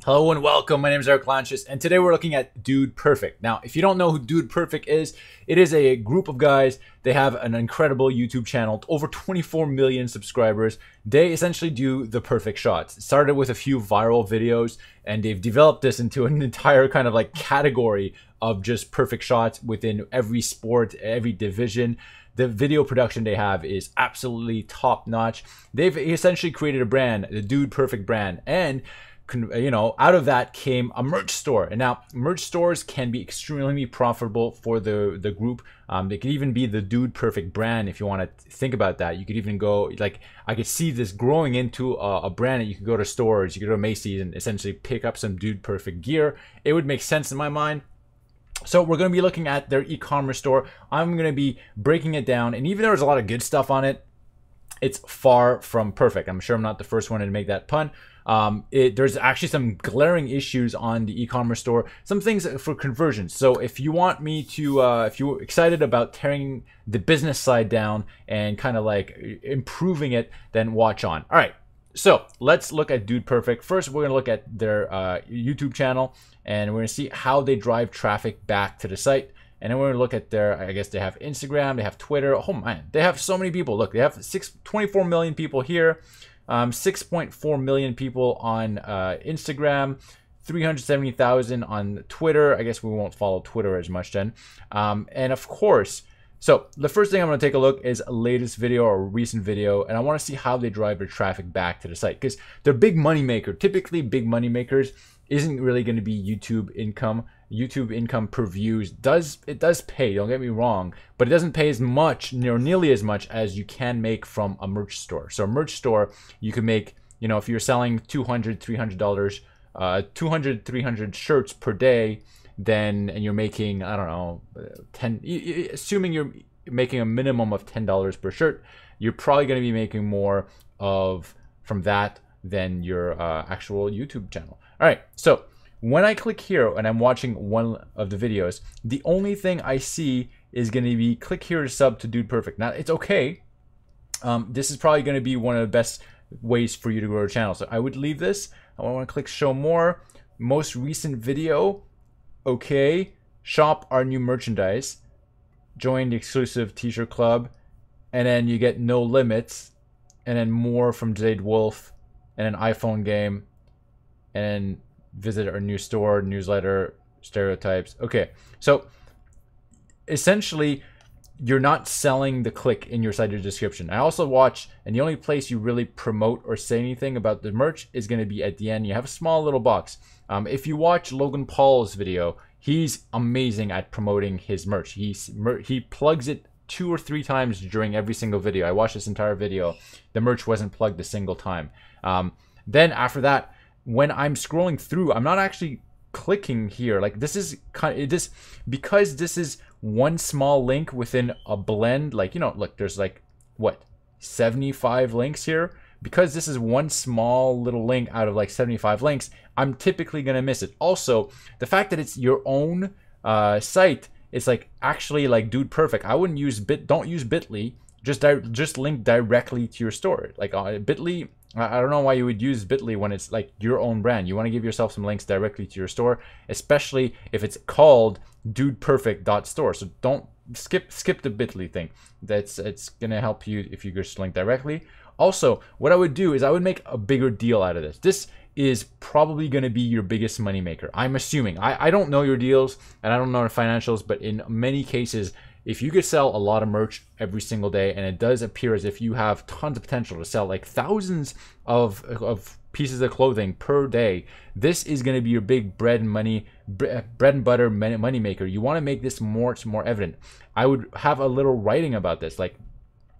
Hello and welcome. My name is Eric Lanchis, and today we're looking at DudePerfect. Now, if you don't know who DudePerfect is, it is a group of guys. They have an incredible YouTube channel, over 24 million subscribers. They essentially do the perfect shots. It started with a few viral videos, and they've developed this into an entire kind of like category of just perfect shots within every sport, every division. The video production they have is absolutely top notch. They've essentially created a brand, the DudePerfect brand, and out of that came a merch store. And now merch stores can be extremely profitable for the group. They could even be the DudePerfect brand if you want to think about that. You could even go, like, I could see this growing into a brand that you could go to stores, you could go to Macy's and essentially pick up some DudePerfect gear. It would make sense in my mind. So we're going to be looking at their e-commerce store. I'm going to be breaking it down, and even though there's a lot of good stuff on it, it's far from perfect. I'm sure I'm not the first one to make that pun. There's actually some glaring issues on the e-commerce store, some things for conversions. So if you want me to, if you're excited about tearing the business side down and kind of like improving it, then watch on. All right. So let's look at DudePerfect. First, we're going to look at their YouTube channel, and we're going to see how they drive traffic back to the site. And then we're going to look at their, I guess they have Instagram, they have Twitter. Oh man, they have so many people. Look, they have 24 million people here, 6.4 million people on Instagram, 370,000 on Twitter. I guess we won't follow Twitter as much then. And of course, so the first thing I'm going to take a look is a latest video or a recent video, and I want to see how they drive their traffic back to the site, because their big money maker, typically big money makers, isn't really going to be YouTube income. YouTube income per views does pay, don't get me wrong, but it doesn't pay as much, nearly as much as you can make from a merch store. So a merch store, you can make, if you're selling $200, $300, 200, 300 shirts per day, then, and you're making, I don't know, assuming you're making a minimum of $10 per shirt, you're probably going to be making more from that than your actual YouTube channel. All right, so when I click here and I'm watching one of the videos, the only thing I see is going to be click here to sub to DudePerfect. Now, it's okay. This is probably going to be one of the best ways for you to grow a channel. So I would leave this. I want to click show more. Most recent video. Okay. Shop our new merchandise. Join the exclusive t-shirt club. And then you get no limits. And then more from Jade Wolf. And an iPhone game. And then visit our new store, newsletter, stereotypes. Okay, so essentially you're not selling the click in your site description. I also watch, and the only place you really promote or say anything about the merch is going to be at the end. You have a small little box. If you watch Logan Paul's video, he's amazing at promoting his merch. He plugs it 2 or 3 times during every single video. I watched this entire video. The merch wasn't plugged a single time. Then after that, when I'm scrolling through, I'm not actually clicking here. Like, this is kind of this, because this is one small link within a blend. Like, look, there's like what, 75 links here. Because this is one small little link out of like 75 links, I'm typically gonna miss it. Also, the fact that it's your own site, it's like actually like DudePerfect. I wouldn't use don't use Bitly. Just link directly to your store. Like Bitly. I don't know why you would use Bitly when it's like your own brand. You want to give yourself some links directly to your store, especially if it's called DudePerfect.store. So don't skip the Bitly thing. It's gonna help you if you just link directly. Also, what I would do is I would make a bigger deal out of this. This is probably going to be your biggest money maker. I'm assuming. I don't know your deals and I don't know the financials, but in many cases, if you could sell a lot of merch every single day, and it does appear as if you have tons of potential to sell like thousands of pieces of clothing per day, this is going to be your big bread and butter money maker. You want to make this more evident. I would have a little writing about this, like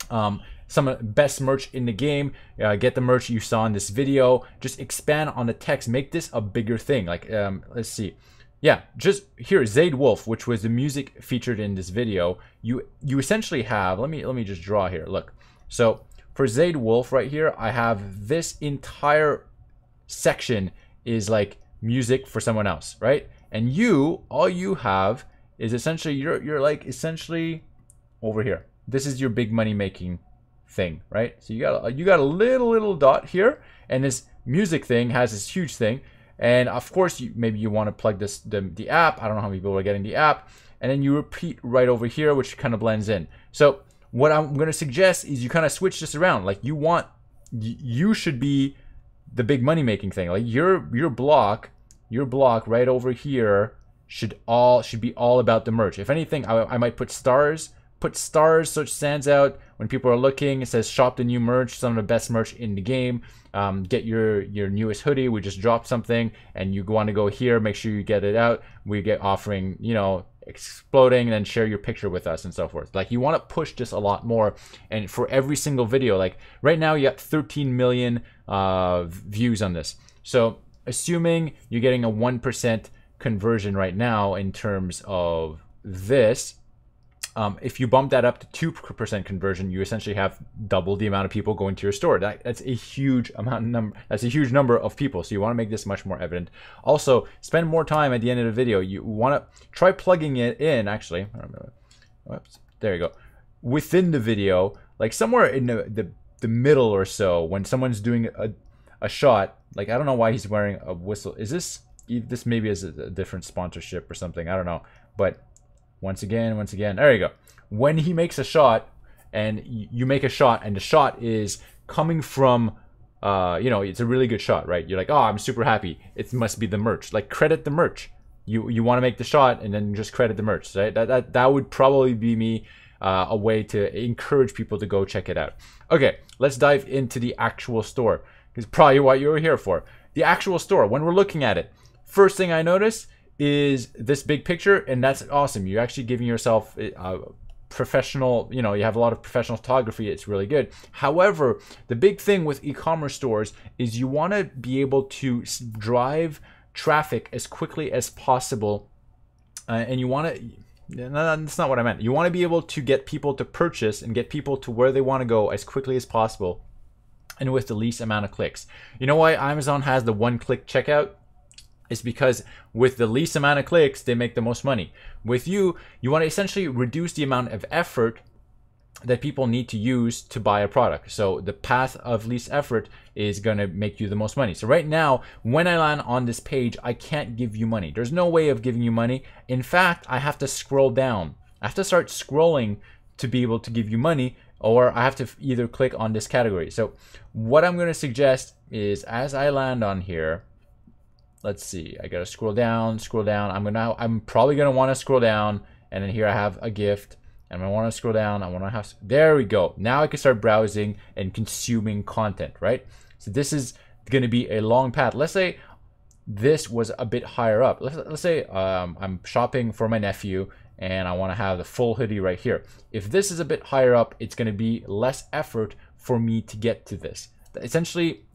some best merch in the game, get the merch you saw in this video, just expand on the text, make this a bigger thing. Like, let's see. Yeah, just here, Jade Wolf, which was the music featured in this video. You essentially have, let me just draw here. Look, so for Jade Wolf right here, I have this entire section is like music for someone else, right? And all you have is essentially you're like essentially over here. This is your big money making thing, right? So you got a little dot here, and this music thing has this huge thing. And of course, maybe you want to plug the app. I don't know how many people are getting the app. And then you repeat right over here, which kind of blends in. So what I'm going to suggest is you kind of switch this around. Like you should be the big money making thing. Like your block right over here should be all about the merch. If anything, I might put stars so it stands out when people are looking. It says shop the new merch, some of the best merch in the game. Get your newest hoodie. We just dropped something and you want to go here, make sure you get it out. We get offering, you know, exploding, and then share your picture with us and so forth. Like you want to push this a lot more, and for every single video. Like right now you got 13 million views on this. So assuming you're getting a 1% conversion right now in terms of this, if you bump that up to 2% conversion, you essentially have double the amount of people going to your store. That's a huge That's a huge number of people. So you want to make this much more evident. Also, spend more time at the end of the video. You want to try plugging it in. Actually, whoops, there you go. Within the video, like somewhere in the middle or so, when someone's doing a shot. Like I don't know why he's wearing a whistle. Is this maybe is a different sponsorship or something? I don't know, but. Once again, there you go. When he makes a shot, and you make a shot, and the shot is coming from, you know, it's a really good shot, right? You're like, oh, I'm super happy. It must be the merch. Like, credit the merch. You want to make the shot, and then just credit the merch, right? That would probably be me, a way to encourage people to go check it out. Okay, let's dive into the actual store. It's probably what you were here for. The actual store, when we're looking at it, first thing I notice is this big picture, and that's awesome. You're actually giving yourself professional, you know, you have a lot of professional photography. It's really good. However, the big thing with e-commerce stores is you want to be able to drive traffic as quickly as possible, and you want to, no, that's not what I meant. You want to be able to get people to purchase and get people to where they want to go as quickly as possible and with the least amount of clicks. You know why Amazon has the one-click checkout? Is because with the least amount of clicks, they make the most money. With you want to essentially reduce the amount of effort that people need to use to buy a product. So the path of least effort is going to make you the most money. So right now, when I land on this page, I can't give you money. There's no way of giving you money. In fact, I have to scroll down. I have to start scrolling to be able to give you money, or I have to either click on this category. So what I'm going to suggest is, as I land on here, let's see, I gotta scroll down. I'm probably gonna want to scroll down, and then here I have a gift, and I want to scroll down. There we go. Now I can start browsing and consuming content, right? So this is gonna be a long path. Let's say this was a bit higher up. Let's say I'm shopping for my nephew, and I want to have the full hoodie right here. If this is a bit higher up, it's gonna be less effort for me to get to this. Essentially,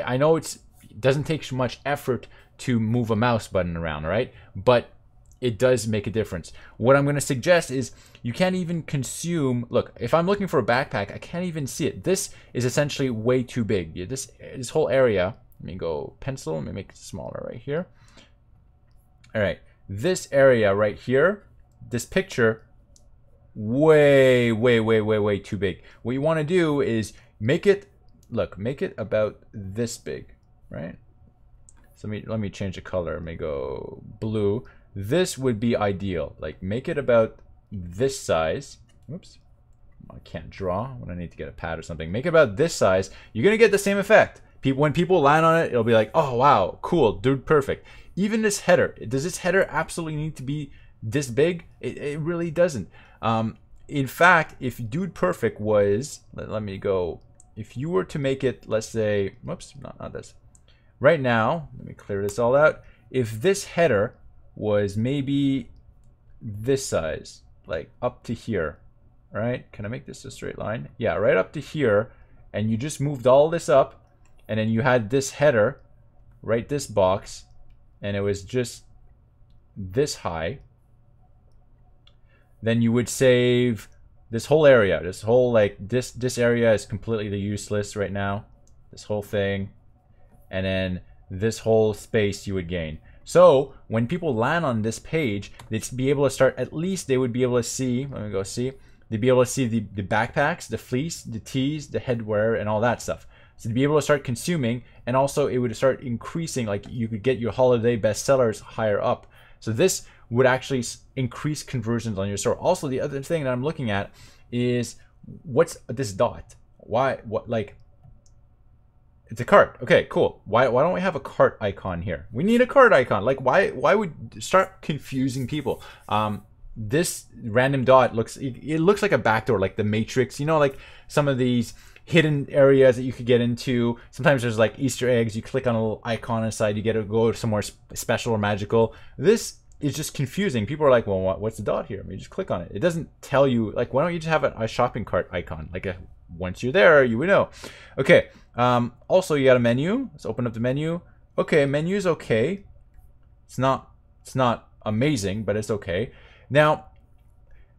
I know it doesn't take much effort to move a mouse button around, right? But it does make a difference. What I'm going to suggest is you can't even consume. Look, if I'm looking for a backpack, I can't even see it. This is essentially way too big. This whole area. Let me go pencil. Let me make it smaller right here. All right, this area right here, this picture, way too big. What you want to do is make it about this big. Right? So let me change the color. Let me go blue. This would be ideal. Like make it about this size. Oops. I can't draw when I need to get a pad or something. Make it about this size. You're going to get the same effect. When people land on it, it'll be like, oh, wow, cool, dude, perfect. Even this header. Does this header absolutely need to be this big? It really doesn't. In fact, if DudePerfect was, let me go. If you were to make it, let's say, whoops, not this. Right now, let me clear this all out. If this header was maybe this size, like up to here, right? Can I make this a straight line? Yeah, right up to here. And you just moved all this up, and then you had this header, right, this box, and it was just this high. Then you would save this whole area. This whole, like, this area is completely useless right now. This whole thing. And then this whole space you would gain. So when people land on this page, they'd be able to start, at least they would be able to see, let me go see, they'd be able to see the backpacks, the fleece, the tees, the headwear, and all that stuff. So to be able to start consuming, and also it would start increasing, like you could get your holiday bestsellers higher up. So this would actually increase conversions on your store. Also, the other thing that I'm looking at is what's this dot? Why, what, like, it's a cart. Okay, cool. Why don't we have a cart icon here? We need a cart icon. Like, why would start confusing people? This random dot looks, it looks like a backdoor, like the Matrix, you know, like some of these hidden areas that you could get into. Sometimes there's like Easter eggs. You click on a little icon on the side, you get to go somewhere special or magical. This is just confusing. People are like, well, what's the dot here? I mean, just click on it. It doesn't tell you, like, why don't you just have a shopping cart icon? Like, once you're there, you would know. Okay. Also, you got a menu. Let's open up the menu. Okay, menu's okay. It's not amazing, but it's okay. Now,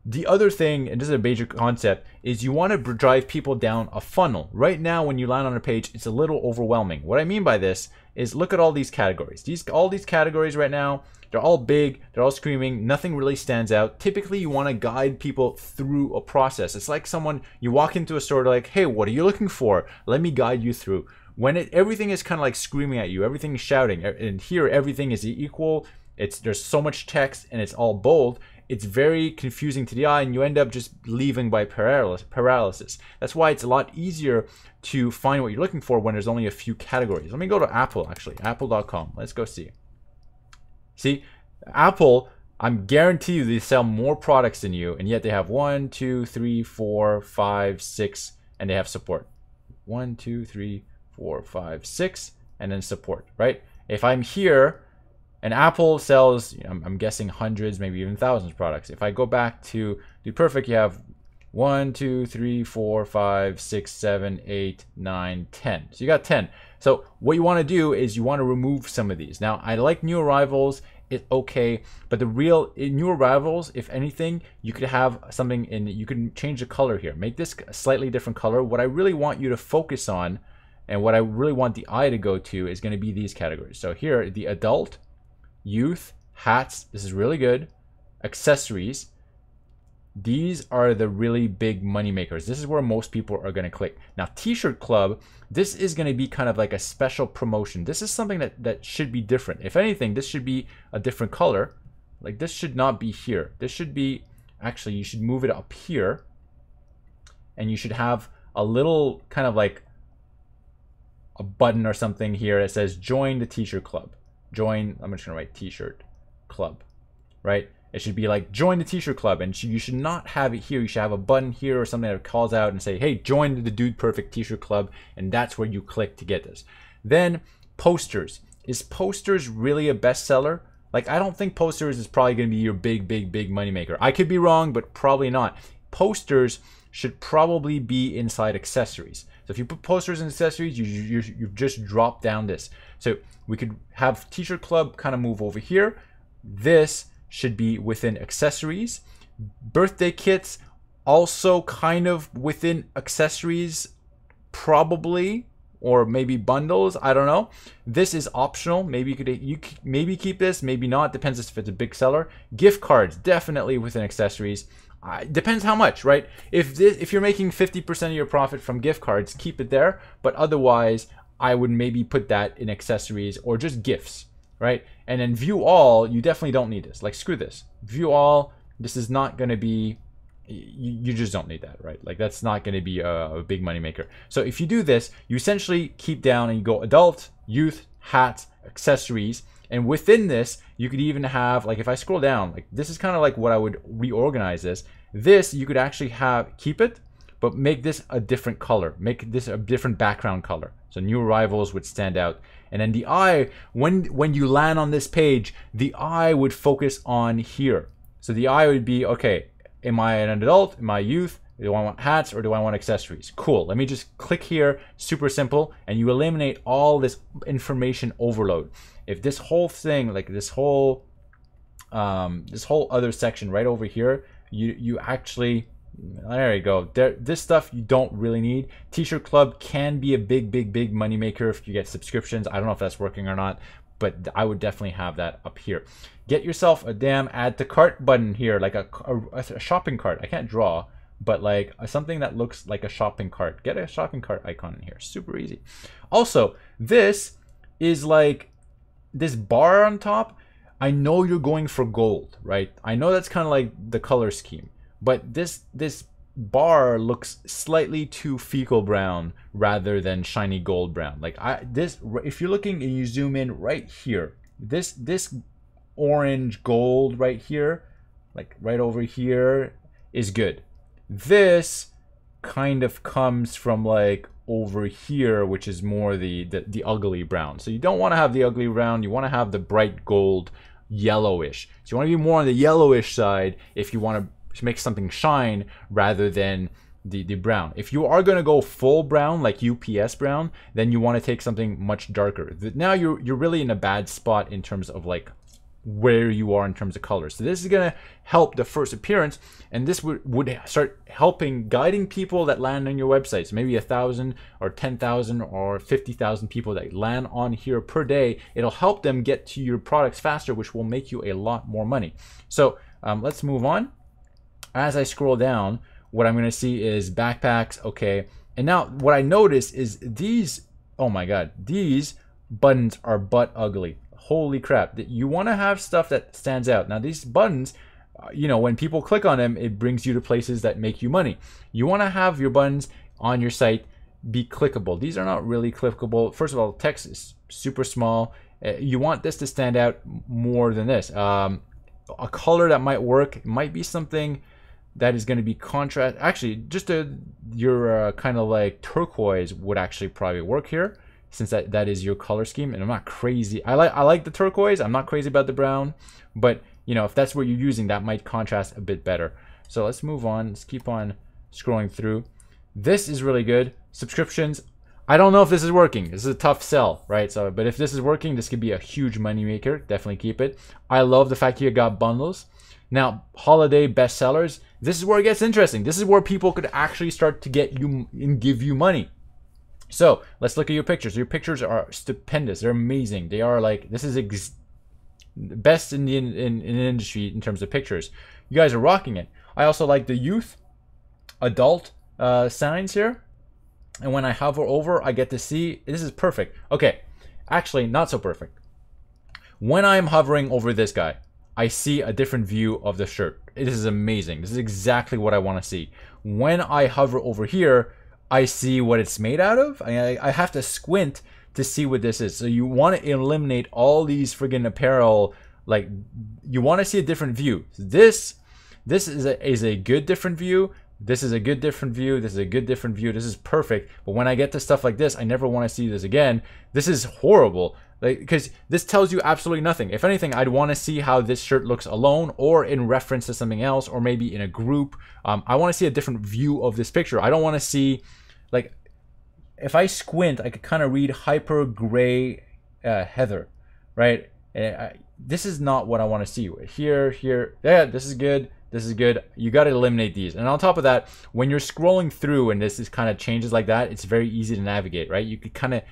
the other thing, and this is a major concept, is you want to drive people down a funnel. Right now, when you land on a page, it's a little overwhelming. What I mean by this is look at all these categories. All these categories right now, they're all big, they're all screaming, nothing really stands out. Typically, you want to guide people through a process. It's like someone, you walk into a store, they're like, hey, what are you looking for? Let me guide you through. When everything is kind of like screaming at you, everything is shouting, and here everything is equal, there's so much text and it's all bold, it's very confusing to the eye, and you end up just leaving by paralysis. That's why it's a lot easier to find what you're looking for when there's only a few categories. Let me go to Apple, actually, apple.com. Let's go see. See, Apple, I'm guarantee you they sell more products than you, and yet they have 1, 2, 3, 4, 5, 6, and they have support. 1, 2, 3, 4, 5, 6, and then support, right? If I'm here, and Apple sells, I'm guessing hundreds, maybe even thousands of products. If I go back to DudePerfect, you have 1, 2, 3, 4, 5, 6, 7, 8, 9, 10. So you got 10. So what you want to do is you want to remove some of these. Now, I like new arrivals. It's okay, but the real new arrivals, if anything, you could have something in, you can change the color here. Make this a slightly different color. What I really want you to focus on, and what I really want the eye to go to, is going to be these categories. So here, the adult, youth, hats, this is really good, accessories. These are the really big money makers. This is where most people are going to click. Now, t-shirt club, this is going to be kind of like a special promotion. This is something that should be different. If anything, this should be a different color. Like, this should not be here. This should be, actually, you should move it up here, and you should have a little kind of like a button or something here that says join the t-shirt club. Join, I'm just gonna write t-shirt club, right? It should be like join the t-shirt club, and you should not have it here. You should have a button here or something that calls out and say, hey, join the DudePerfect t-shirt club, and that's where you click to get this. Then posters. Is posters really a bestseller? Like, I don't think posters is probably gonna be your big moneymaker. I could be wrong, but probably not. Posters should probably be inside accessories. So if you put posters and accessories, you just drop down this. So we could have t-shirt club kind of move over here. This should be within accessories. Birthday kits also kind of within accessories, probably, or maybe bundles. I don't know. This is optional. Maybe you could maybe keep this, maybe not. Depends if it's a big seller. Gift cards definitely within accessories. Depends how much, right? If you're making 50% of your profit from gift cards, keep it there. But otherwise, I would maybe put that in accessories or just gifts, right? And then view all, you definitely don't need this. Like, screw this. View all, this is not going to be, you just don't need that, right? Like, that's not going to be a big money maker. So if you do this, you essentially keep down and you go adult, youth, hats, accessories. And within this, you could even have, like, if I scroll down, like, this is kind of like what I would reorganize this. This, you could actually keep it, but make this a different color. Make this a different background color. So new arrivals would stand out. And then the eye, when you land on this page, the eye would focus on here. So the eye would be, okay, am I an adult? Am I youth? Do I want hats or do I want accessories? Cool. Let me just click here. Super simple. And you eliminate all this information overload. If this whole thing, like this whole other section right over here, you actually, there you go. This stuff you don't really need. T-shirt club can be a big money maker if you get subscriptions. I don't know if that's working or not, but I would definitely have that up here. Get yourself a damn add to cart button here, like a shopping cart. I can't draw, but like something that looks like a shopping cart. Get a shopping cart icon in here. Super easy. Also, this is like this bar on top. I know you're going for gold, right? I know that's kind of like the color scheme, but this bar looks slightly too fecal brown rather than shiny gold brown. Like if you're looking and you zoom in right here, this orange gold right here, like right over here, is good. This kind of comes from like over here, which is more the ugly brown. So you don't want to have the ugly brown. You want to have the bright gold, yellowish. So you want to be more on the yellowish side if you want to make something shine rather than the brown. If you are going to go full brown, like UPS brown, then you want to take something much darker. Now you're really in a bad spot in terms of like where you are in terms of colors. So this is going to help the first appearance, and this would start helping guiding people that land on your website. So maybe 1,000 or 10,000 or 50,000 people that land on here per day. It'll help them get to your products faster, which will make you a lot more money. So let's move on. As I scroll down, what I'm going to see is backpacks. Okay. And now what I notice is these, oh my God, these buttons are butt ugly. Holy crap. You want to have stuff that stands out. Now these buttons, you know, when people click on them, it brings you to places that make you money. You want to have your buttons on your site be clickable. These are not really clickable. First of all, text is super small. You want this to stand out more than this. A color that might work might be something that is going to be contrast. Actually, just your kind of like turquoise would actually probably work here, since that is your color scheme. And I'm not crazy. I like the turquoise. I'm not crazy about the brown, but you know, if that's what you're using, that might contrast a bit better. So let's move on. Let's keep on scrolling through. This is really good. Subscriptions. I don't know if this is working. This is a tough sell, right? So, but if this is working, this could be a huge money maker. Definitely keep it. I love the fact you got bundles. Now, holiday bestsellers. This is where it gets interesting. This is where people could actually start to get you and give you money. So let's look at your pictures. Your pictures are stupendous. They're amazing. They are like, this is best in the industry in terms of pictures. You guys are rocking it. I also like the youth, adult signs here. And when I hover over, I get to see, this is perfect. Okay, actually not so perfect. When I'm hovering over this guy, I see a different view of the shirt. This is amazing. This is exactly what I want to see. When I hover over here, I see what it's made out of. I have to squint to see what this is. So you want to eliminate all these friggin' apparel. Like, you want to see a different view. This is a good different view. This is a good different view. This is a good different view. This is perfect. But when I get to stuff like this, I never want to see this again. This is horrible. Like, because this tells you absolutely nothing. If anything, I'd want to see how this shirt looks alone or in reference to something else, or maybe in a group. I want to see a different view of this picture. I don't want to see, like, if I squint, I could kind of read hyper gray heather, right? This is not what I want to see. Here, yeah, this is good. This is good. You got to eliminate these. And on top of that, when you're scrolling through and this is kind of changes like that, it's very easy to navigate, right? You could kind of,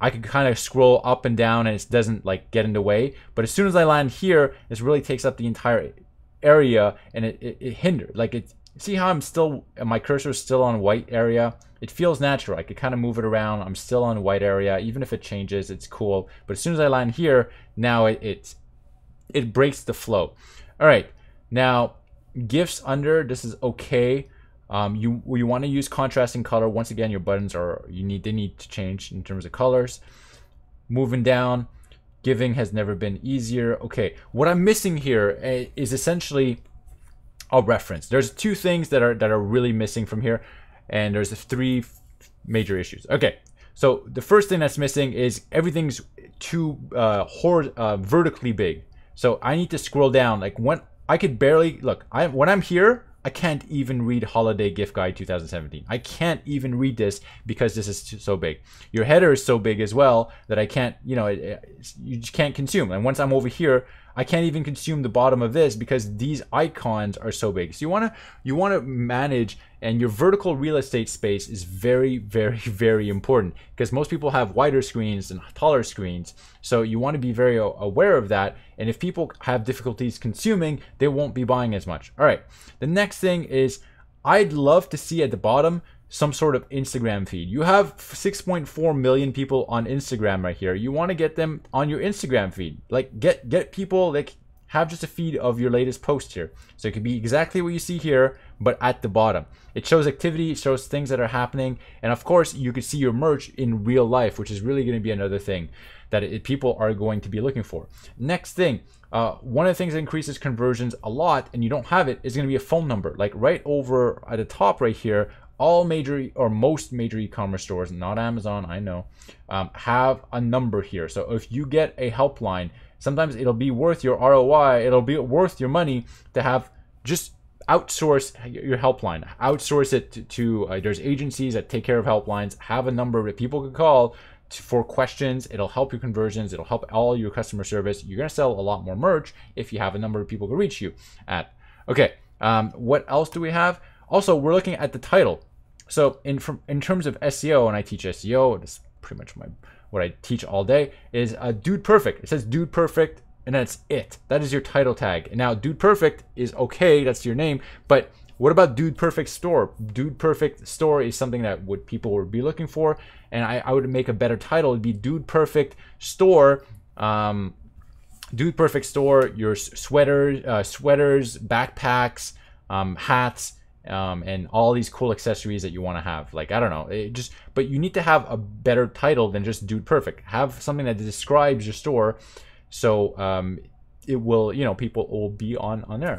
I could kind of scroll up and down and it doesn't like get in the way. But as soon as I land here, this really takes up the entire area and it hinders. Like, it, see how I'm still, my cursor is still on white area. It feels natural. I could kind of move it around. I'm still on white area. Even if it changes, it's cool. But as soon as I land here, now it breaks the flow. All right, now GIFs under, this is okay. You want to use contrasting color. Once again, your buttons are, they need to change in terms of colors. Moving down, giving has never been easier. Okay, what I'm missing here is essentially a reference. There's two things that are really missing from here, and there's three major issues. Okay, so the first thing that's missing is everything's too vertically big. So I need to scroll down. Like, when I could barely look, when I'm here, I can't even read Holiday Gift Guide 2017. I can't even read this because this is so big. Your header is so big as well that I can't, you know, you just can't consume. And once I'm over here, I can't even consume the bottom of this because these icons are so big. So you want to manage, and your vertical real estate space is very, very, very important because most people have wider screens and taller screens. So you want to be very aware of that. And if people have difficulties consuming, they won't be buying as much. All right. The next thing is I'd love to see at the bottom some sort of Instagram feed. You have 6.4 million people on Instagram right here. You want to get them on your Instagram feed. Like get people, like have just a feed of your latest post here. So it could be exactly what you see here, but at the bottom. It shows activity, it shows things that are happening. And of course, you could see your merch in real life, which is really going to be another thing that people are going to be looking for. Next thing, one of the things that increases conversions a lot, and you don't have it, is going to be a phone number. Like right over at the top right here, all major or most major e-commerce stores, not Amazon, I know, have a number here. So if you get a helpline, sometimes it'll be worth your ROI, it'll be worth your money to have just outsource your helpline. Outsource it to there's agencies that take care of helplines. Have a number that people can call for questions. It'll help your conversions. It'll help all your customer service. You're gonna sell a lot more merch if you have a number of people to reach you at. Okay, what else do we have? Also, we're looking at the title. So in terms of SEO, and I teach SEO, it's pretty much what I teach all day, is DudePerfect. It says DudePerfect, and that's it. That is your title tag. Now, DudePerfect is okay, that's your name, but what about DudePerfect Store? DudePerfect Store is something that people would be looking for, and I would make a better title. It'd be DudePerfect Store. DudePerfect Store, your sweaters, backpacks, hats, and all these cool accessories that you want to have. Like, I don't know, but you need to have a better title than just DudePerfect. Have something that describes your store, so it will, people will be on there.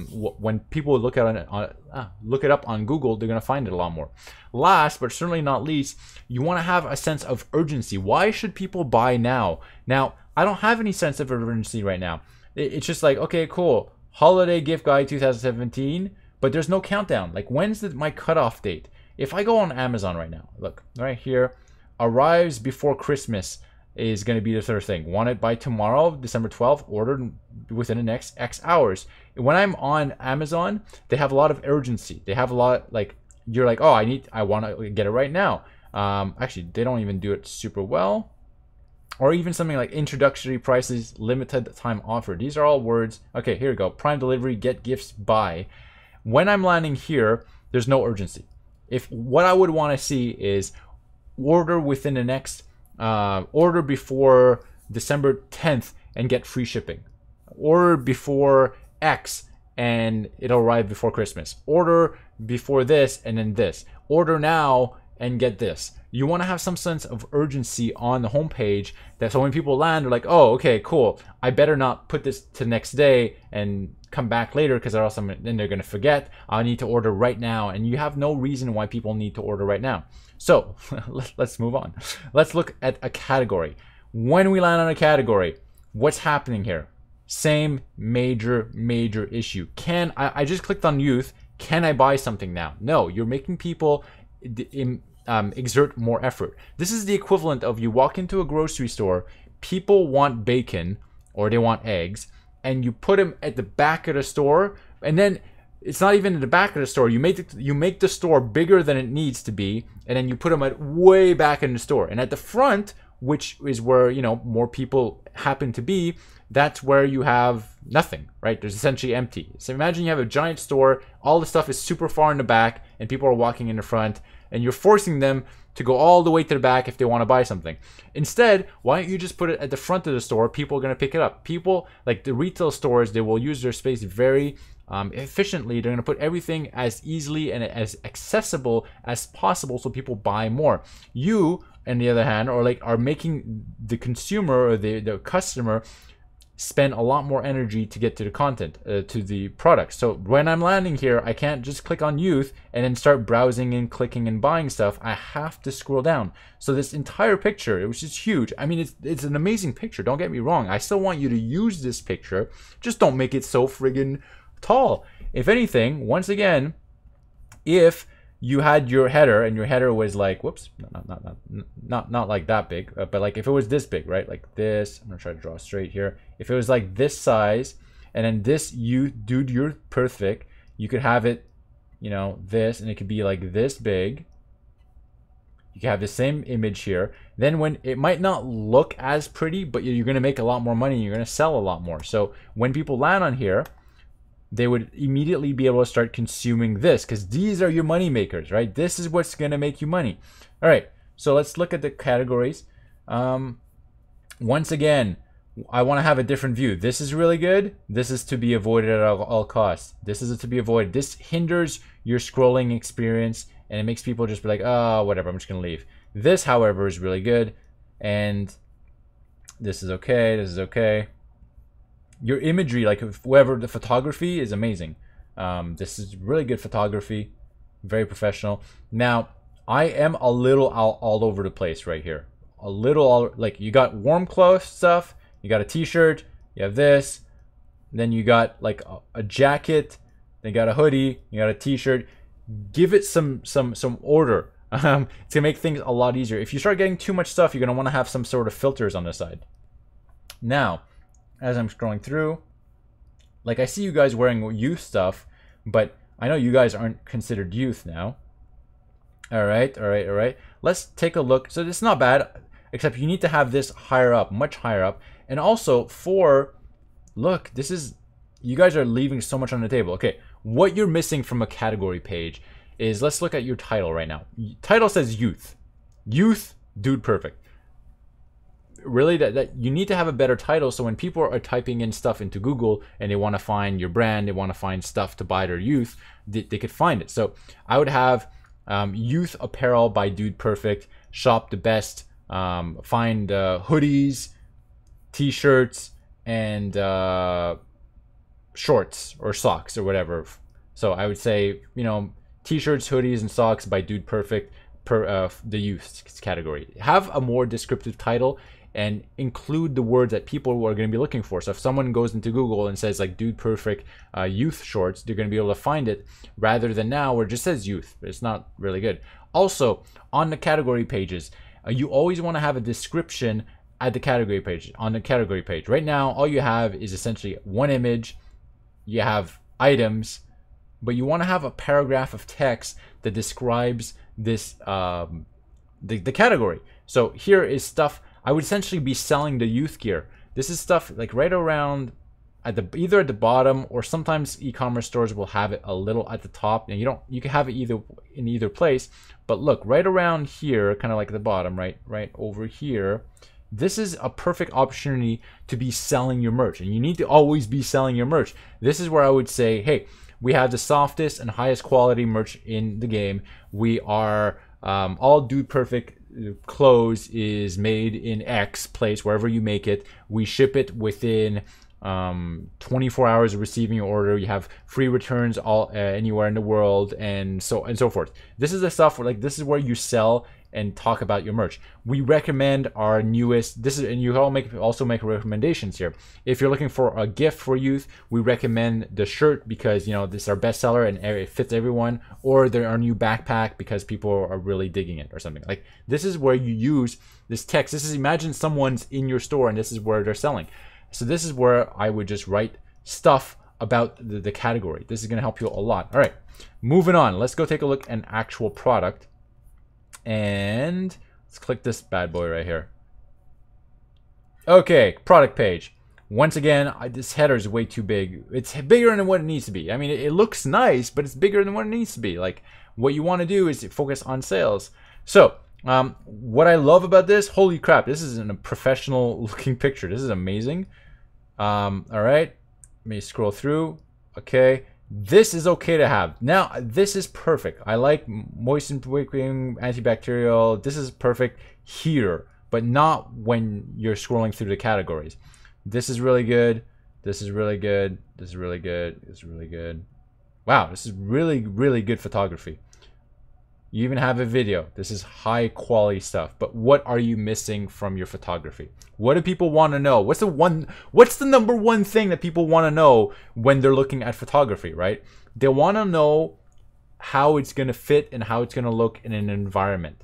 When people look at look it up on Google, they're gonna find it a lot more. Last but certainly not least, you want to have a sense of urgency. Why should people buy now? Now, I don't have any sense of urgency right now. It's just like, okay, cool, holiday gift guide 2017. But there's no countdown. Like, when's my cutoff date? If I go on Amazon right now, look, right here, arrives before Christmas is going to be the third thing. Want it by tomorrow, December 12th, ordered within the next X hours. When I'm on Amazon, they have a lot of urgency. They have a lot, like, you're like, oh, I want to get it right now. Actually, they don't even do it super well. Or even something like introductory prices, limited time offer. These are all words. Okay, here we go. Prime delivery, get gifts, buy. When I'm landing here, there's no urgency. If what I would want to see is order within the next, order before December 10th and get free shipping. Order before X and it'll arrive before Christmas. Order before this and then this. Order now and get this. You want to have some sense of urgency on the homepage, that so when people land, they're like, oh, okay, cool. I better not put this to next day and come back later, because or else then they're going to forget. I need to order right now, and you have no reason why people need to order right now. So let's move on. Let's look at a category. When we land on a category, what's happening here? Same major issue. I just clicked on youth. Can I buy something now? No, you're making people exert more effort. This is the equivalent of you walk into a grocery store, people want bacon or they want eggs, and you put them at the back of the store, and then it's not even in the back of the store. You make the store bigger than it needs to be, and then you put them at way back in the store. And at the front, which is where more people happen to be, that's where you have nothing, right? There's essentially empty. So imagine you have a giant store, all the stuff is super far in the back, and people are walking in the front, and you're forcing them to go all the way to the back if they want to buy something. Instead, why don't you just put it at the front of the store? People are going to pick it up. People, like the retail stores, they will use their space very efficiently. They're going to put everything as easily and as accessible as possible so people buy more. You, on the other hand, are making the consumer or the customer spend a lot more energy to get to the content, to the product. So when I'm landing here, I can't just click on youth and then start browsing and clicking and buying stuff. I have to scroll down. So this entire picture, which is huge, I mean, it's an amazing picture, don't get me wrong. I still want you to use this picture, just don't make it so friggin' tall. If anything, once again, if you had your header and your header was like, whoops, not like that big, but like if it was this big, right? Like this, I'm gonna try to draw straight here. If it was like this size, and then this, you're perfect, you could have it, this, and it could be like this big. You can have the same image here. Then when it might not look as pretty, but you're gonna make a lot more money, you're gonna sell a lot more. So when people land on here, they would immediately be able to start consuming this, because these are your money makers, right? This is what's going to make you money. All right, so let's look at the categories. Once again, I want to have a different view. This is really good. This is to be avoided at all costs. This is to be avoided. This hinders your scrolling experience, and it makes people just be like, oh, whatever, I'm just going to leave. This, however, is really good, and this is okay. This is okay. Your imagery, like whoever, the photography is amazing. This is really good photography, very professional. Now, I am a little all over the place right here. A little, like, you got warm clothes stuff, you got a t-shirt, you have this, then you got like a jacket, then you got a hoodie, you got a t-shirt. Give it some order. To make things a lot easier. If you start getting too much stuff, you're going to want to have some sort of filters on the side. Now, as I'm scrolling through, like, I see you guys wearing youth stuff, but I know you guys aren't considered youth now. All right. Let's take a look. So it's not bad, except you need to have this higher up, much higher up. And also look, this is, you guys are leaving so much on the table. Okay, what you're missing from a category page is, let's look at your title right now. Title says youth. Youth, DudePerfect. Really, that you need to have a better title, so when people are typing in stuff into Google and they want to find your brand, they want to find stuff to buy their youth, they could find it. So I would have youth apparel by DudePerfect, shop the best, find hoodies, t-shirts, and shorts or socks or whatever. So I would say, you know, t-shirts, hoodies, and socks by DudePerfect per the youth category. Have a more descriptive title and include the words that people are going to be looking for. So if someone goes into Google and says like DudePerfect youth shorts, they're going to be able to find it, rather than now where it just says youth. It's not really good. Also, on the category pages, you always want to have a description at the category page, on the category page. Right now, all you have is essentially one image. You have items, but you want to have a paragraph of text that describes this the category. So here is stuff. I would essentially be selling the youth gear. This is stuff like right around at the, either at the bottom, or sometimes e-commerce stores will have it a little at the top, and you can have it either in either place. But look, right around here, kind of like the bottom, right over here, this is a perfect opportunity to be selling your merch, and you need to always be selling your merch. This is where I would say, hey, we have the softest and highest quality merch in the game. We are all DudePerfect clothes is made in X place, wherever you make it. We ship it within 24 hours of receiving your order. You have free returns all anywhere in the world, and so forth. This is the stuff where, like, this is where you sell and talk about your merch. We recommend our newest, this is, and you all also make recommendations here. If you're looking for a gift for youth, we recommend the shirt because, you know, this is our bestseller and it fits everyone, or our new backpack because people are really digging it or something. Like, this is where you use this text. This is, imagine someone's in your store and this is where they're selling. So this is where I would just write stuff about the category. This is going to help you a lot. All right, moving on. Let's go take a look at an actual product. And let's click this bad boy right here. Okay, product page. Once again, this header is way too big. It's bigger than what it needs to be. I mean, it looks nice, but it's bigger than what it needs to be. Like, what you want to do is focus on sales. So, what I love about this, holy crap, this is a professional looking picture. This is amazing. All right, let me scroll through. Okay. This is okay to have. Now, this is perfect. I like moisten wicking, antibacterial. This is perfect here, but not when you're scrolling through the categories. This is really good. This is really good. This is really good. This is really good. Wow, this is really, really good photography. You even have a video. This is high quality stuff. But what are you missing from your photography? What do people want to know? What's the number one thing that people want to know when they're looking at photography, right? They want to know how it's going to fit and how it's going to look in an environment.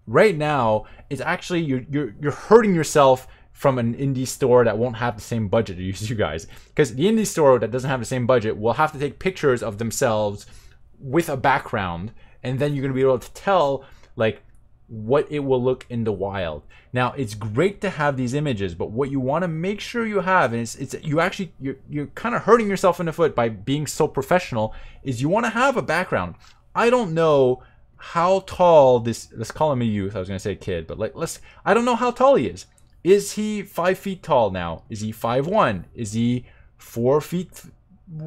Right now, it's actually you're hurting yourself from an indie store that won't have the same budget as you guys. Because the indie store that doesn't have the same budget will have to take pictures of themselves with a background, and then you're going to be able to tell, like, what it will look in the wild. Now, it's great to have these images, but what you want to make sure you have, and you're kind of hurting yourself in the foot by being so professional, is you want to have a background. I don't know how tall this, let's call him a youth. I was going to say kid, but I don't know how tall he is. Is he 5 feet tall now? Is he 5'1"? Is he 4 feet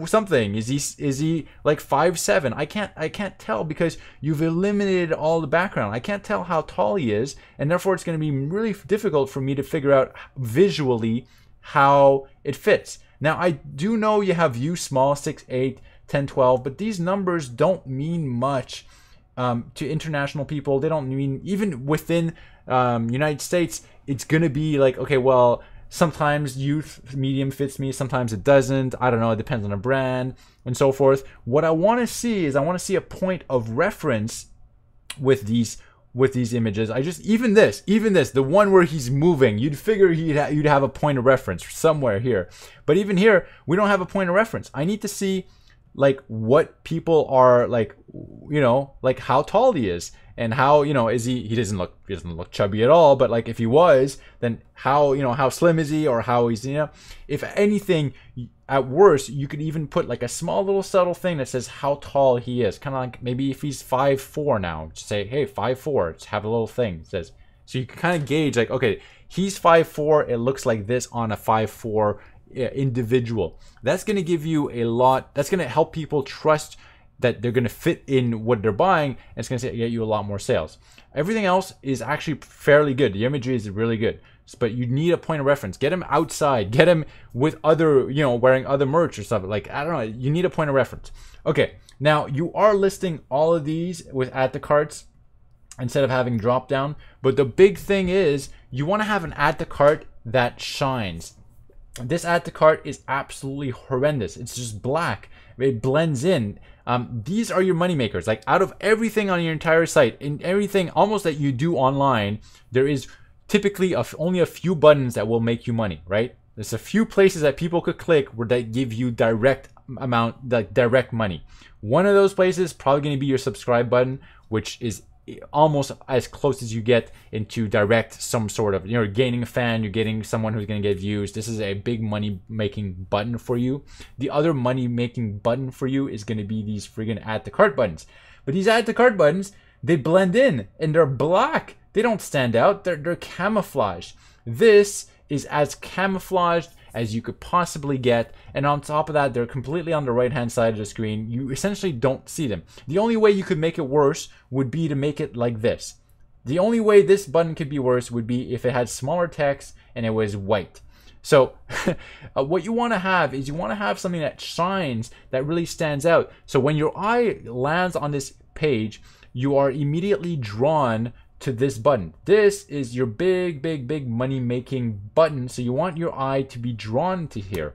something? Is he like 5'7"? I can't tell because you've eliminated all the background. I can't tell how tall he is, and therefore it's going to be really difficult for me to figure out visually how it fits. Now, I do know you have view small, 6, 8, 10, 12, but these numbers don't mean much to international people. They don't mean, even within United States, it's going to be like, okay, well, sometimes youth medium fits me, sometimes it doesn't. I don't know, it depends on the brand and so forth. What I want to see is I want to see a point of reference with these images. Even this, the one where he's moving, you'd figure you'd have a point of reference somewhere here. But even here, we don't have a point of reference. I need to see like what people are like, like how tall he is. And how, is he doesn't look chubby at all, but like if he was, then how slim is he, or how he's, if anything, at worst, you could even put like a small little subtle thing that says how tall he is. Kind of like maybe if he's 5'4" now, just say, hey, 5'4", just have a little thing that says, so you can kind of gauge like, okay, he's 5'4", it looks like this on a 5'4" individual. That's going to give you a lot, that's going to help people trust that they're going to fit in what they're buying, and it's going to get you a lot more sales. Everything else is actually fairly good. The imagery is really good, but you need a point of reference. Get them outside. Get them with other, wearing other merch or stuff. Like, I don't know. You need a point of reference. Okay, now you are listing all of these with add to carts instead of having drop down. But the big thing is you want to have an add to cart that shines. This add to cart is absolutely horrendous. It's just black. It blends in. These are your money makers. Like, out of everything on your entire site, in everything almost that you do online, there is typically only a few buttons that will make you money, right? There's a few places that people could click where they give you direct money. One of those places is probably going to be your subscribe button, which is almost as close as you get into direct some sort of, you're gaining a fan, you're getting someone who's going to get views. This is a big money making button for you. The other money making button for you is going to be these friggin' add to cart buttons. But these add to cart buttons, they blend in and they're black. They don't stand out. They're camouflaged. This is as camouflaged as you could possibly get, and on top of that, they're completely on the right hand side of the screen. You essentially don't see them. The only way you could make it worse would be to make it like this. The only way this button could be worse would be if it had smaller text and it was white. So what you want to have is you want to have something that shines, that really stands out. So when your eye lands on this page, you are immediately drawn to this button. This is your big money making button, so you want your eye to be drawn to here.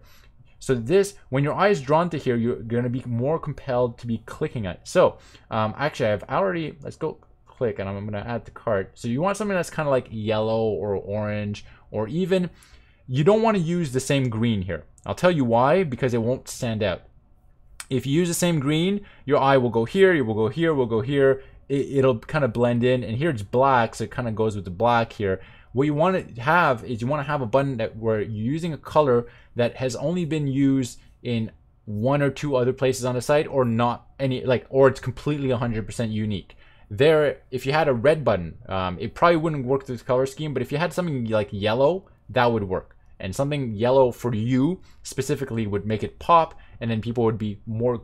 So this, when your eye is drawn to here, you're going to be more compelled to be clicking on it. So actually let's go click, and I'm going to add to cart. So you want something that's kind of like yellow or orange, or even, you don't want to use the same green here. I'll tell you why, because it won't stand out. If you use the same green, your eye will go here, it will go here, will go here. It'll kind of blend in, and here it's black, so it kind of goes with the black here. What you want to have is you want to have a button where you're using a color that has only been used in 1 or 2 other places on the site, or not any, or it's completely 100% unique. There, if you had a red button, it probably wouldn't work with this color scheme, but if you had something like yellow, that would work. And something yellow for you specifically would make it pop, and then people would be more,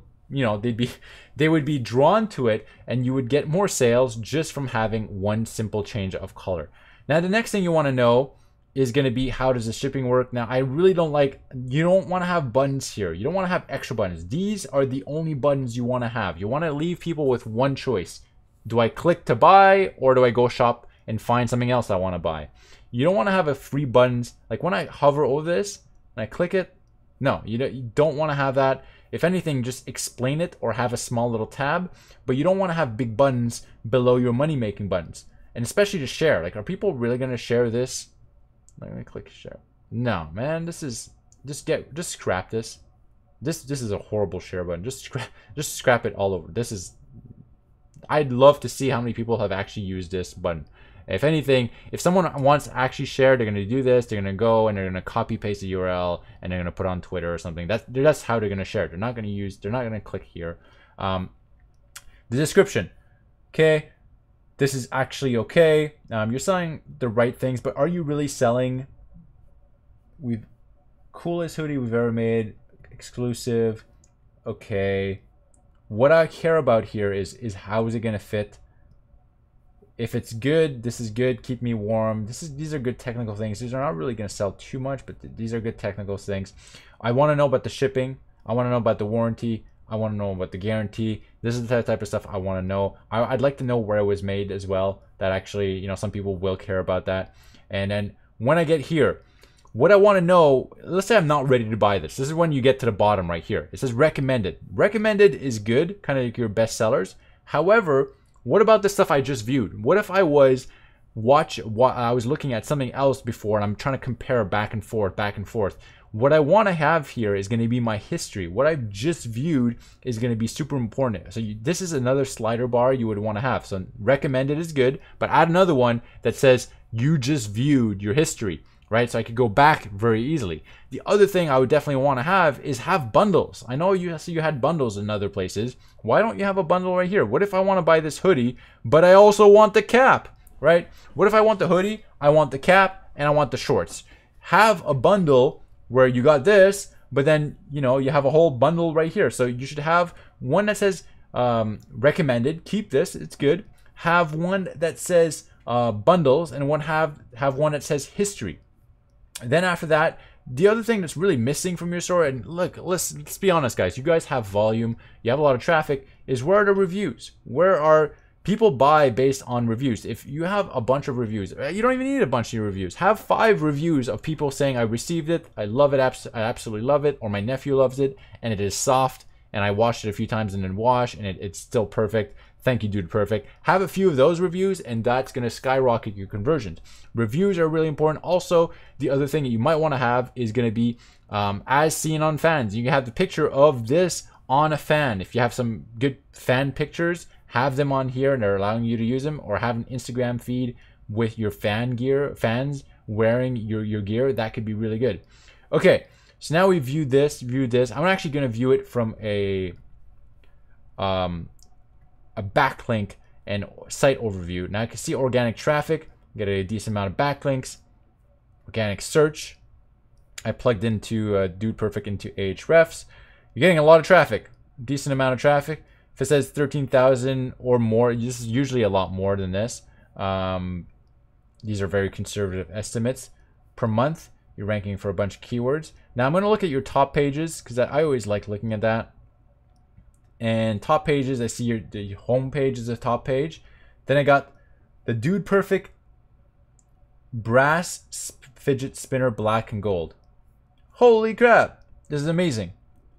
they would be drawn to it, and you would get more sales just from having one simple change of color. Now, the next thing you want to know is going to be, how does the shipping work? Now, I really don't you don't want to have buttons here. You don't want to have extra buttons. These are the only buttons you want to have. You want to leave people with one choice. Do I click to buy, or do I go shop and find something else I want to buy? You don't want to have a free buttons. Like when I hover over this and I click it, no, you don't want to have that. If anything, just explain it or have a small little tab, but you don't want to have big buttons below your money making buttons. And especially to share. Like, are people really going to share this? Let me click share. No, man, this is, just scrap this. This is a horrible share button. Just scrap it all over. I'd love to see how many people have actually used this button. If anything, if someone wants to actually share, they're going to do this. They're going to go and they're going to copy paste the URL and they're going to put it on Twitter or something. That's how they're going to share it. They're not going to click here. The description. Okay, this is actually okay. You're selling the right things, but are you really selling? Coolest hoodie we've ever made, exclusive. Okay, what I care about here is how is it gonna fit? If it's good, this is good. Keep me warm. These are good technical things. These are not really gonna sell too much, but these are good technical things. I want to know about the shipping. I want to know about the warranty. I want to know about the guarantee. This is the type of stuff I want to know. I'd like to know where it was made as well. That actually, you know, some people will care about that. And then when I get here, what I want to know, let's say I'm not ready to buy this. This is when you get to the bottom right here. It says recommended. Recommended is good, kind of like your best sellers. However, what about the stuff I just viewed? What if I was looking at something else before and I'm trying to compare back and forth, back and forth. What I want to have here is going to be my history. What I've just viewed is going to be super important. So this is another slider bar you would want to have. So recommended is good, but add another one that says you just viewed your history, right? So I could go back very easily. The other thing I would definitely want to have is have bundles. I know you had bundles in other places. Why don't you have a bundle right here? What if I want to buy this hoodie, but I also want the cap, right? What if I want the hoodie, I want the cap, and I want the shorts? Have a bundle where you got this, but then, you know, you have a whole bundle right here. So you should have one that says recommended. Keep this, it's good. Have one that says bundles, and have one that says history. Then after that, the other thing that's really missing from your store, and look, let's be honest, guys, you guys have volume, you have a lot of traffic, is where are the reviews? Where are people buy based on reviews? If you have a bunch of reviews, you don't even need a bunch of reviews. Have 5 reviews of people saying, I received it, I love it, I absolutely love it, or my nephew loves it, and it is soft, and I washed it a few times and then wash, and it's still perfect. Thank you, DudePerfect. Have a few of those reviews, and that's going to skyrocket your conversions. Reviews are really important. Also, the other thing that you might want to have is going to be as seen on fans. You can have the picture of this on a fan. If you have some good fan pictures, have them on here and they're allowing you to use them, or have an Instagram feed with your fans wearing your gear. That could be really good. Okay, so now we viewed this. I'm actually going to view it from a backlink and site overview. Now I can see organic traffic, get a decent amount of backlinks, organic search. I plugged into DudePerfect into Ahrefs. You're getting a lot of traffic, decent amount of traffic. If it says 13,000 or more, this is usually a lot more than this. These are very conservative estimates per month. You're ranking for a bunch of keywords. Now I'm going to look at your top pages because I always like looking at that. And top pages, I see the home page is a top page. Then I got the DudePerfect brass fidget spinner black and gold. Holy crap, this is amazing.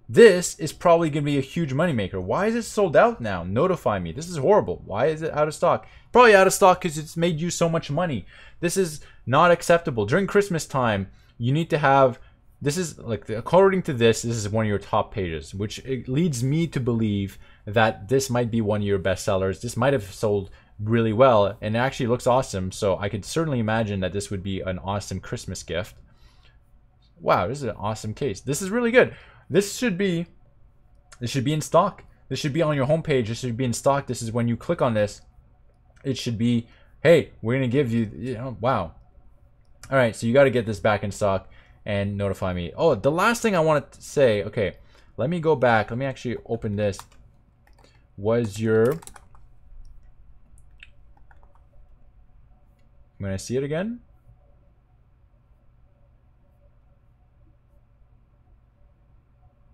This is probably going to be a huge moneymaker. Why is it sold out now? Notify me. This is horrible. Why is it out of stock? Probably out of stock because it's made you so much money. This is not acceptable. During Christmas time, you need to have... This is like, according to this is one of your top pages, which it leads me to believe that this might be one of your best sellers. This might have sold really well, and it actually looks awesome. So I could certainly imagine that this would be an awesome Christmas gift. Wow, this is an awesome case. This is really good. This should be in stock. This should be on your homepage. This should be in stock. This is when you click on this, it should be, hey, we're gonna give you, wow. All right, so you got to get this back in stock and notify me. Oh, the last thing I wanted to say, okay, let me go back. Let me actually open this. Was your... I'm gonna see it again.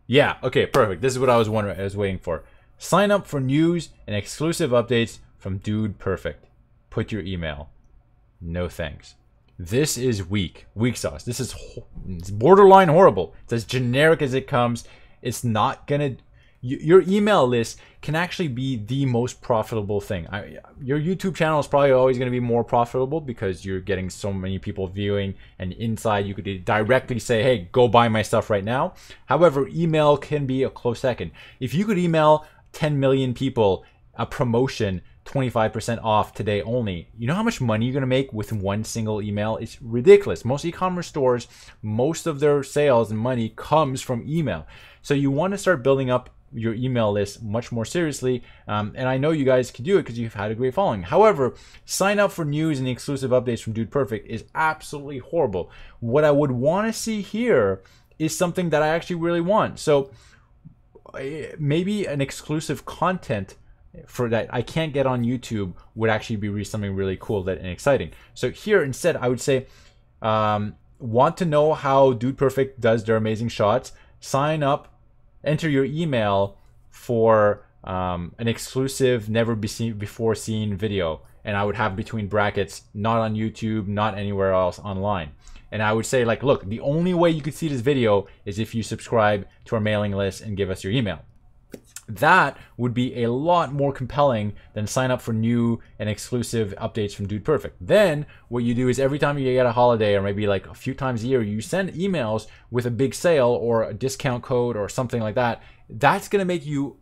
Yeah, okay, perfect. This is what I was waiting for. Sign up for news and exclusive updates from DudePerfect. Put your email. No thanks. This is weak sauce. This is it's borderline horrible. It's as generic as it comes. It's not gonna... Your email list can actually be the most profitable thing. Your YouTube channel is probably always going to be more profitable because you're getting so many people viewing, and inside you could directly say, hey, go buy my stuff right now. However, email can be a close second. If you could email 10 million people a promotion 25% off today only. You know how much money you're going to make with one single email? It's ridiculous. Most e-commerce stores, most of their sales and money comes from email. So you want to start building up your email list much more seriously. And I know you guys can do it because you've had a great following. However, sign up for news and exclusive updates from DudePerfect is absolutely horrible. What I would want to see here is something that I actually really want. So maybe an exclusive content for that I can't get on YouTube would actually be something really cool and exciting. So here instead I would say, want to know how DudePerfect does their amazing shots? Sign up, enter your email for an exclusive never before seen video. And I would have between brackets, not on YouTube, not anywhere else online. And I would say like, look, the only way you could see this video is if you subscribe to our mailing list and give us your email. That would be a lot more compelling than sign up for new and exclusive updates from DudePerfect. Then what you do is every time you get a holiday or maybe like a few times a year, you send emails with a big sale or a discount code or something like that. That's going to make you,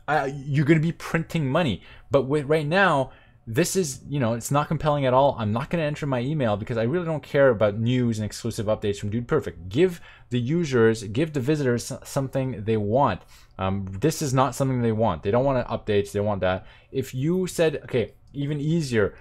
you're going to be printing money. But with right now, this is, you know, it's not compelling at all. I'm not going to enter my email because I really don't care about news and exclusive updates from DudePerfect. Give the users, give the visitors something they want. This is not something they want. They don't want updates. They want that. If you said, okay, even easier,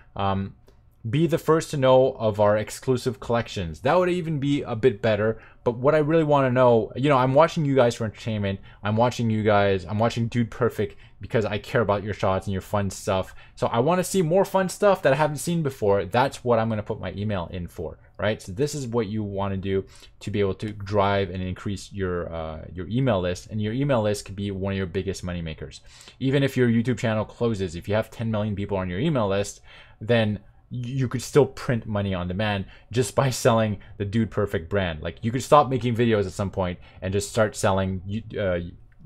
be the first to know of our exclusive collections. That would even be a bit better. But what I really want to know, you know, I'm watching you guys for entertainment. I'm watching you guys. I'm watching DudePerfect because I care about your shots and your fun stuff. So I want to see more fun stuff that I haven't seen before. That's what I'm going to put my email in for, right? So this is what you want to do to be able to drive and increase your email list. And your email list could be one of your biggest money makers. Even if your YouTube channel closes, if you have 10 million people on your email list, then you could still print money on demand just by selling the DudePerfect brand. Like you could stop making videos at some point and just start selling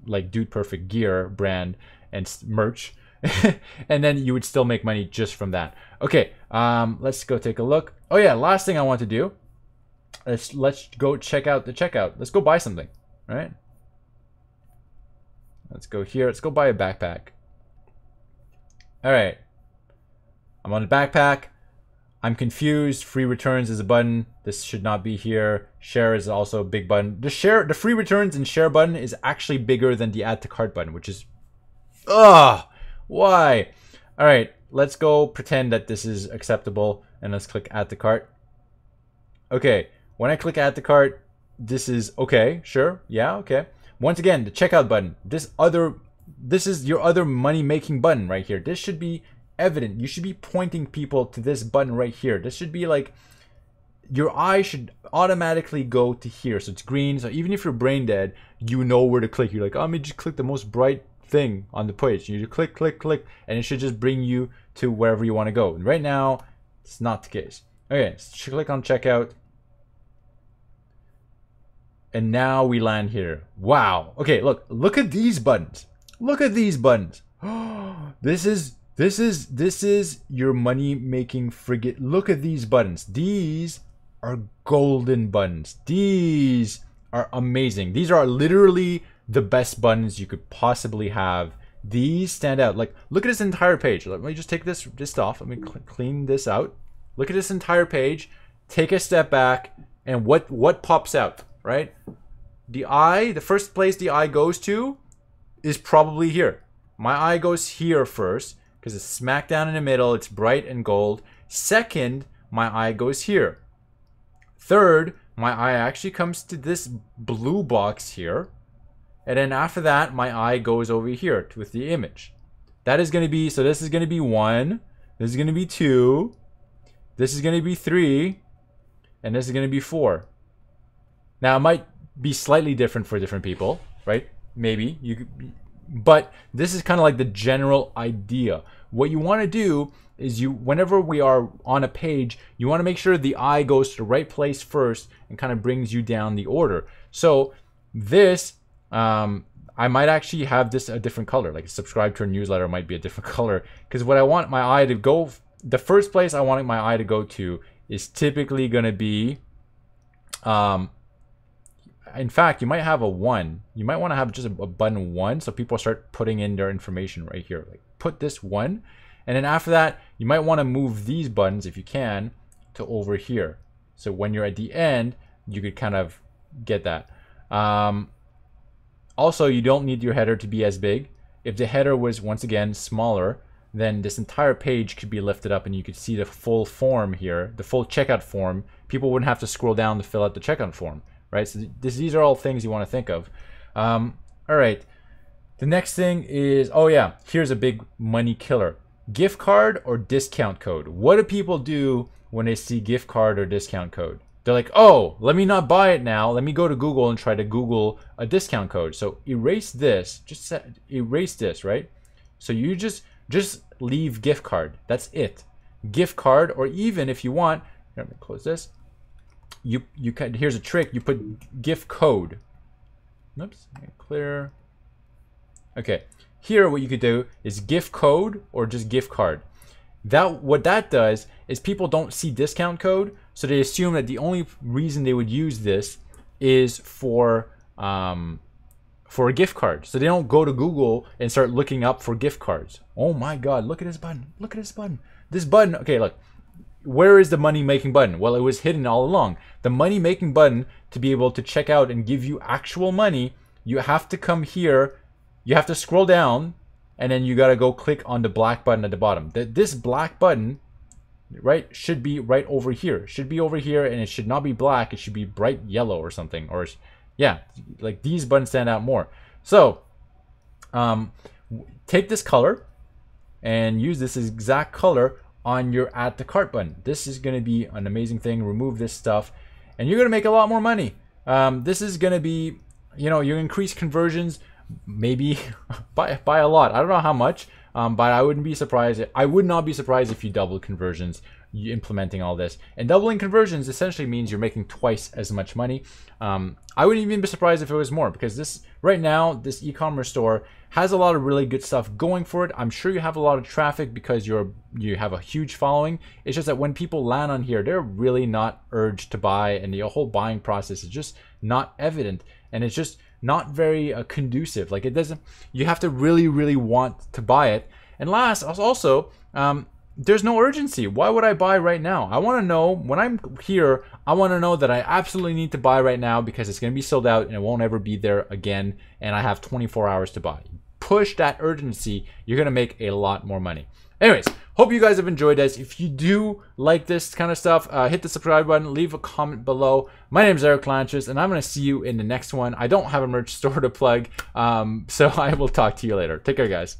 like DudePerfect gear brand and merch, and then you would still make money just from that. Okay, let's go take a look. Oh yeah, last thing I want to do. Let's go check out the checkout. Let's go buy something, right? Let's go here. Let's go buy a backpack. All right. I'm on the backpack. I'm confused. Free returns is a button. This should not be here. Share is also a big button. The free returns and share button is actually bigger than the add to cart button, which is, why? All right, let's go pretend that this is acceptable and let's click add to cart. Okay, when I click add to cart, this is okay, sure, yeah, okay. Once again, the checkout button. This is your other money making button right here. This should be evident. You should be pointing people to this button right here. This should be like, your eye should automatically go to here. So it's green. So even if you're brain dead, you know where to click. You're like, oh, let me just click the most bright thing on the page. You just click, click, click, and it should just bring you to wherever you want to go. And right now, it's not the case. Okay, so click on checkout. And now we land here. Wow. Okay, look at these buttons. Look at these buttons. This is your money making frigate. Look at these buttons. These are golden buttons. These are amazing. These are literally the best buttons you could possibly have. These stand out. Like, look at this entire page. Let me just take this off. Let me clean this out. Look at this entire page. Take a step back, and what pops out, right? The first place the eye goes to is probably here. My eye goes here first because it's smack down in the middle. It's bright and gold. Second, my eye goes here. Third, my eye actually comes to this blue box here. And then after that, my eye goes over here with the image. That is going to be, so this is going to be 1. This is going to be 2. This is going to be 3. And this is going to be 4. Now, it might be slightly different for different people, right? Maybe. But this is kind of like the general idea. What you want to do is whenever we are on a page, you want to make sure the eye goes to the right place first and kind of brings you down the order. So this, I might actually have this a different color, like subscribe to our newsletter might be a different color, because what I want my eye to go, the first place I want my eye to go to is typically going to be, in fact, you might have a 1. You might want to have just a button 1 so people start putting in their information right here. Like put this 1, And then after that, you might want to move these buttons, if you can, to over here. So when you're at the end, you could kind of get that. Also, you don't need your header to be as big. If the header was, once again, smaller, then this entire page could be lifted up and you could see the full form here, the full checkout form. People wouldn't have to scroll down to fill out the checkout form, right? So these are all things you want to think of. All right. The next thing is, oh yeah, here's a big money killer. Gift card or discount code. What do people do when they see gift card or discount code? They're like, oh, let me not buy it now. Let me go to Google and try to Google a discount code. So erase this, erase this, right? So you just leave gift card. That's it. Gift card, or even if you want, here, let me close this. You can, here's a trick. You put gift code. Oops, clear. Okay, here what you could do is gift code or just gift card. What that does is people don't see discount code, so they assume that the only reason they would use this is for a gift card. So they don't go to Google and start looking up for gift cards. Oh my God, look at this button. Look at this button. This button, okay, look. Where is the money making button? Well, it was hidden all along. The money making button, to be able to check out and give you actual money, you have to come here, you have to scroll down, and then you gotta go click on the black button at the bottom. This black button, right, should be right over here. Should be over here, and it should not be black. It should be bright yellow or something. Or yeah, like these buttons stand out more. So take this color and use this exact color on your add to cart button. This is going to be an amazing thing. Remove this stuff and you're going to make a lot more money. This is going to be, you know, you increase conversions maybe by a lot. I don't know how much, but I wouldn't be surprised. I would not be surprised if you double conversions implementing all this. And doubling conversions essentially means you're making twice as much money. I wouldn't even be surprised if it was more, because this right now, this e-commerce store has a lot of really good stuff going for it. I'm sure you have a lot of traffic because you have a huge following. It's just that when people land on here, they're really not urged to buy, and the whole buying process is just not evident, and it's just not very conducive. Like, it doesn't, you have to really want to buy it. And last, also, there's no urgency. Why would I buy right now? I want to know when I'm here, I want to know that I absolutely need to buy right now because it's going to be sold out and it won't ever be there again, and I have 24 hours to buy. Push that urgency, you're going to make a lot more money. Anyways, hope you guys have enjoyed this. If you do like this kind of stuff, hit the subscribe button, leave a comment below. My name is Eric Lanches, and I'm going to see you in the next one. I don't have a merch store to plug, so I will talk to you later. Take care, guys.